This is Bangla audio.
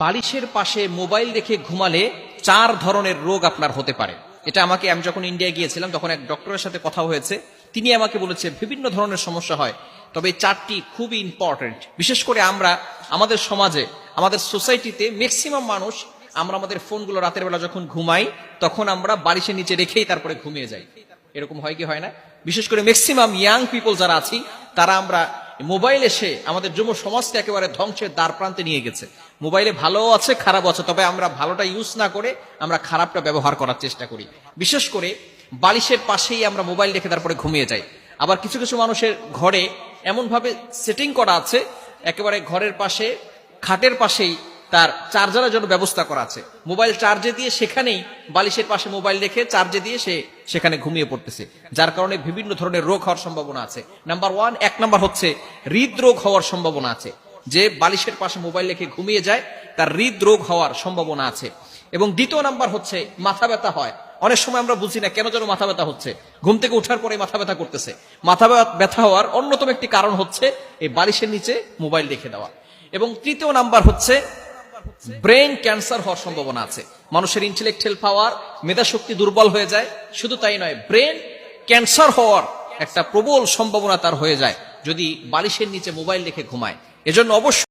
বালিশের পাশে মোবাইল রেখে ঘুমালে 4 ধরনের রোগ আপনার হতে পারে। এটা আমি যখন ইন্ডিয়া গিয়েছিলাম তখন এক ডক্টরের সাথে কথা হয়েছে, তিনি আমাকে বলেছে বিভিন্ন ধরনের সমস্যা হয়, তবে এই 4টি খুবই ইম্পর্টেন্ট। বিশেষ করে আমাদের সমাজে, আমাদের সোসাইটিতে ম্যাক্সিমাম মানুষ আমরা আমাদের ফোনগুলো রাতের বেলা যখন ঘুমাই তখন আমরা বালিশের নিচে রেখেই তারপরে ঘুমিয়ে যাই। এরকম হয় কি হয় না? বিশেষ করে ম্যাক্সিমাম ইয়াং পিপল যারা আছি তারা আমরা মোবাইল এসে আমাদের যুব সমাজকে একেবারে ধ্বংসের দ্বার প্রান্তে নিয়ে গেছে। মোবাইলে ভালো আছে, খারাপ আছে, তবে আমরা ভালোটা ইউজ না করে আমরা খারাপটা ব্যবহার করার চেষ্টা করি। বিশেষ করে বালিশের পাশেই আমরা মোবাইল রেখে তারপরে ঘুমিয়ে যাই। আবার কিছু কিছু মানুষের ঘরে এমন ভাবে সেটিং করা আছে, একেবারে ঘরের পাশে খাটের পাশেই তার চার্জারের জন্য ব্যবস্থা করা আছে। মোবাইল চার্জে দিয়ে সেখানেই বালিশের পাশে মোবাইল রেখে চার্জে দিয়ে সে সেখানে ঘুমিয়ে পড়তেছে, যার কারণে বিভিন্ন ধরনের রোগ হওয়ার সম্ভাবনা আছে। এক নাম্বার হচ্ছে হৃদরোগ হওয়ার সম্ভাবনা আছে। যে বালিশের পাশে মোবাইল রেখে ঘুমিয়ে যায় তার হৃদরোগ হওয়ার সম্ভাবনা আছে। এবং দ্বিতীয় নাম্বার হচ্ছে মাথা ব্যথা হয়। অনেক সময় আমরা বুঝি না কেন যেন মাথা ব্যথা হচ্ছে, ঘুম থেকে ওঠার পরে মাথা ব্যথা করতেছে। মাথা ব্যথা হওয়ার অন্যতম একটি কারণ হচ্ছে এই বালিশের নিচে মোবাইল রেখে দেওয়া। এবং তৃতীয় নাম্বার হচ্ছে ব্রেন ক্যান্সার হওয়ার সম্ভাবনা আছে। মানুষের ইন্টেলেকচুয়াল পাওয়ার, মেধা শক্তি দুর্বল হয়ে যায়। শুধু তাই নয়, ব্রেন ক্যান্সার হওয়ার একটা প্রবল সম্ভাবনা তার হয়ে যায় যদি বালিশের নিচে মোবাইল রেখে ঘুমায়। এজন্য অবশ্যই